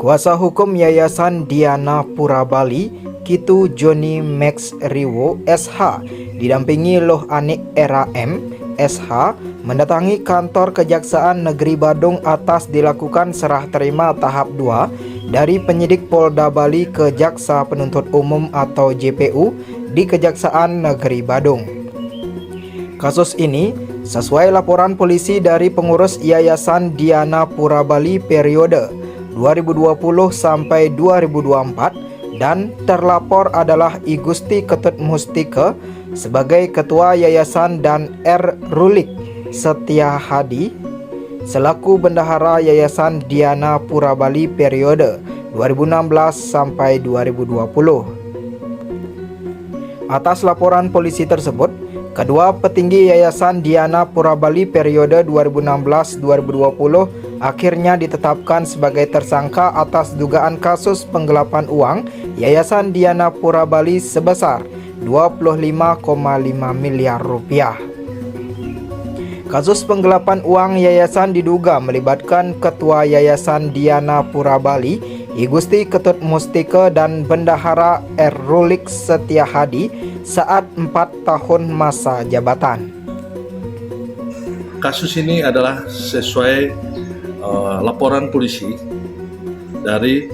Kuasa hukum Yayasan Diana Pura Bali, Kitu Joni Max Riwo SH, didampingi Loh Anik Era M SH, mendatangi kantor Kejaksaan Negeri Badung atas dilakukan serah terima tahap 2 dari penyidik Polda Bali ke Jaksa Penuntut Umum atau JPU di Kejaksaan Negeri Badung. Kasus ini sesuai laporan polisi dari pengurus Yayasan Diana Pura Bali periode 2020 sampai 2024 dan terlapor adalah I Gusti Ketut Mustike sebagai Ketua Yayasan dan R. Rulik Setia Hadi selaku Bendahara Yayasan Diana Pura Bali periode 2016 sampai 2020. Atas laporan polisi tersebut, kedua petinggi Yayasan Diana Pura Bali periode 2016-2020 akhirnya ditetapkan sebagai tersangka atas dugaan kasus penggelapan uang Yayasan Diana Pura Bali sebesar 25,5 miliar rupiah. Kasus penggelapan uang yayasan diduga melibatkan Ketua Yayasan Diana Pura Bali, I Gusti Ketut Mustike dan Bendahara R. Rulik Setia Hadi saat 4 tahun masa jabatan. Kasus ini adalah sesuai laporan polisi dari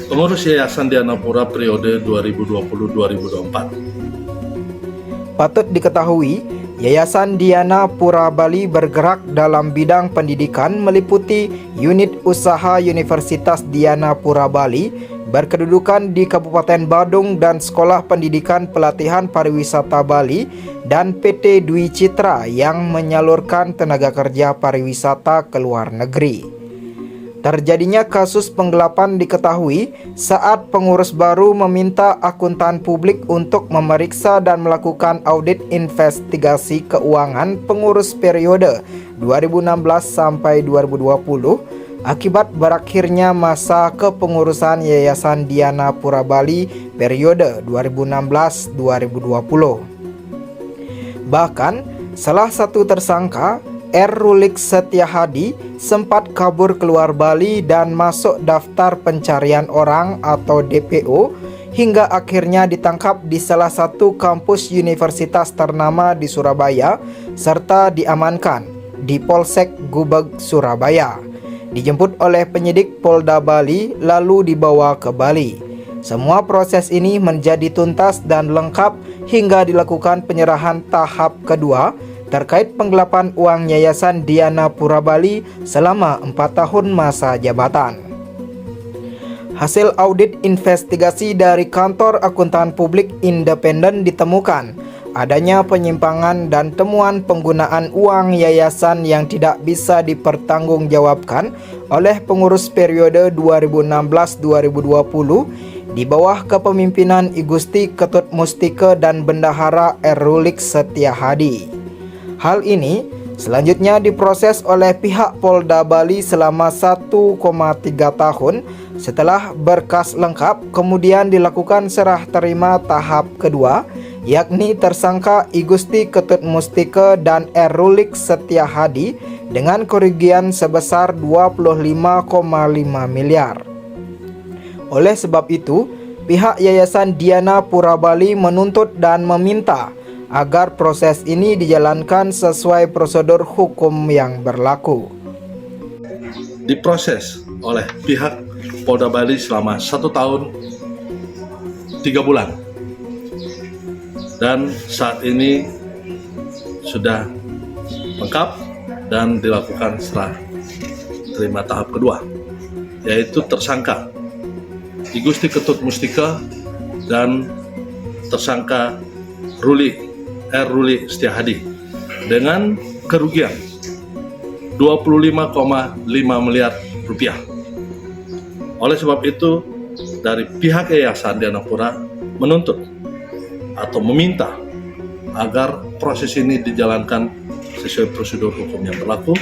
pengurus Yayasan Diana Pura periode 2020-2024. Patut diketahui, Yayasan Diana Pura Bali bergerak dalam bidang pendidikan meliputi unit usaha Universitas Diana Pura Bali, berkedudukan di Kabupaten Badung dan Sekolah Pendidikan Pelatihan Pariwisata Bali dan PT Dwi Citra yang menyalurkan tenaga kerja pariwisata ke luar negeri. Terjadinya kasus penggelapan diketahui saat pengurus baru meminta akuntan publik untuk memeriksa dan melakukan audit investigasi keuangan pengurus periode 2016 sampai 2020 akibat berakhirnya masa kepengurusan Yayasan Diana Pura Bali periode 2016-2020. Bahkan, salah satu tersangka, R. Rulik Setia Hadi, sempat kabur keluar Bali dan masuk daftar pencarian orang atau DPO hingga akhirnya ditangkap di salah satu kampus universitas ternama di Surabaya serta diamankan di Polsek Gubeg, Surabaya. Dijemput oleh penyidik Polda Bali lalu dibawa ke Bali. Semua proses ini menjadi tuntas dan lengkap hingga dilakukan penyerahan tahap kedua terkait penggelapan uang Yayasan Diana Pura Bali selama 4 tahun masa jabatan. Hasil audit investigasi dari Kantor Akuntan Publik Independen ditemukan adanya penyimpangan dan temuan penggunaan uang yayasan yang tidak bisa dipertanggungjawabkan oleh pengurus periode 2016-2020 di bawah kepemimpinan I Gusti Ketut Mustike dan Bendahara R. Rulik Setia Hadi. Hal ini selanjutnya diproses oleh pihak Polda Bali selama 1,3 tahun setelah berkas lengkap kemudian dilakukan serah terima tahap kedua, yakni tersangka I Gusti Ketut Mustike dan R. Rulik Setia Hadi dengan kerugian sebesar 25,5 miliar. Oleh sebab itu, pihak Yayasan Diana Pura Bali menuntut dan meminta agar proses ini dijalankan sesuai prosedur hukum yang berlaku. Diproses oleh pihak Polda Bali selama 1 tahun 3 bulan. Dan saat ini sudah lengkap dan dilakukan serah terima tahap kedua, yaitu tersangka I Gusti Ketut Mustike dan tersangka R. Rulik Setia Hadi dengan kerugian 25,5 miliar rupiah. Oleh sebab itu, dari pihak Yayasan Diana Pura menuntut atau meminta agar proses ini dijalankan sesuai prosedur hukum yang berlaku.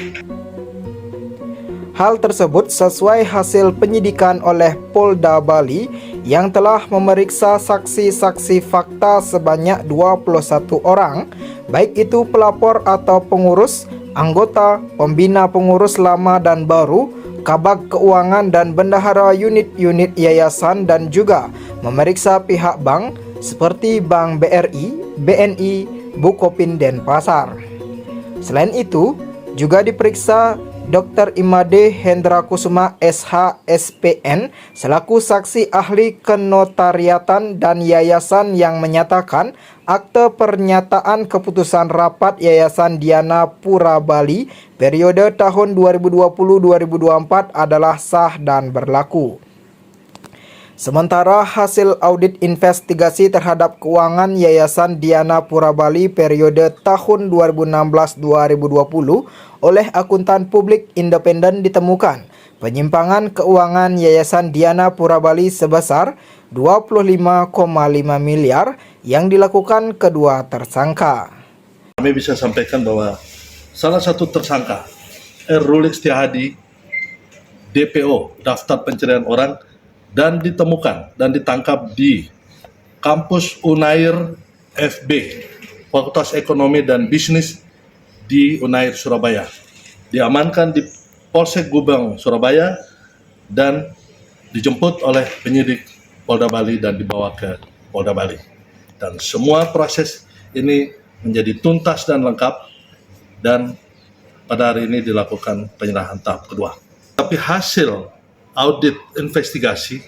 Hal tersebut sesuai hasil penyidikan oleh Polda Bali yang telah memeriksa saksi-saksi fakta sebanyak 21 orang, baik itu pelapor atau pengurus, anggota, pembina pengurus lama dan baru, Kabag Keuangan dan bendahara unit-unit yayasan dan juga memeriksa pihak bank seperti Bank BRI, BNI, Bukopin Denpasar. Selain itu, juga diperiksa Dr. Imade Hendra Kusuma SH SPN selaku saksi ahli kenotariatan dan yayasan yang menyatakan akte pernyataan keputusan rapat Yayasan Diana Pura Bali periode tahun 2020-2024 adalah sah dan berlaku. Sementara hasil audit investigasi terhadap keuangan Yayasan Diana Pura Bali periode tahun 2016-2020 oleh akuntan publik independen ditemukan penyimpangan keuangan Yayasan Diana Pura Bali sebesar 25,5 miliar yang dilakukan kedua tersangka. Kami bisa sampaikan bahwa salah satu tersangka, Rulik Setiahadi, DPO, Daftar Pencarian Orang, dan ditemukan dan ditangkap di kampus Unair FB, Fakultas Ekonomi dan Bisnis di Unair Surabaya. Diamankan di Polsek Gubeng Surabaya dan dijemput oleh penyidik Polda Bali dan dibawa ke Polda Bali. Dan semua proses ini menjadi tuntas dan lengkap dan pada hari ini dilakukan penyerahan tahap kedua. Tapi hasil audit investigasi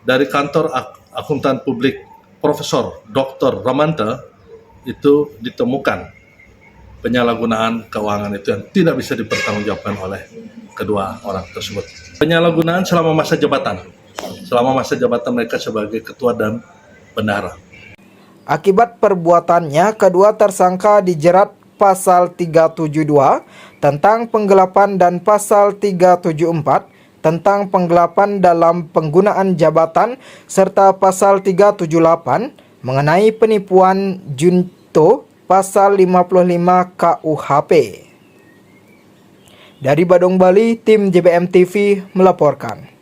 dari kantor akuntan publik Profesor Dr. Ramanta itu ditemukan penyalahgunaan keuangan itu yang tidak bisa dipertanggungjawabkan oleh kedua orang tersebut. Penyalahgunaan selama masa jabatan mereka sebagai ketua dan bendahara. Akibat perbuatannya, kedua tersangka dijerat pasal 372 tentang penggelapan dan pasal 374 tentang penggelapan dalam penggunaan jabatan serta pasal 378 mengenai penipuan junto pasal 55 KUHP. Dari Badung, Bali, tim JBM TV melaporkan.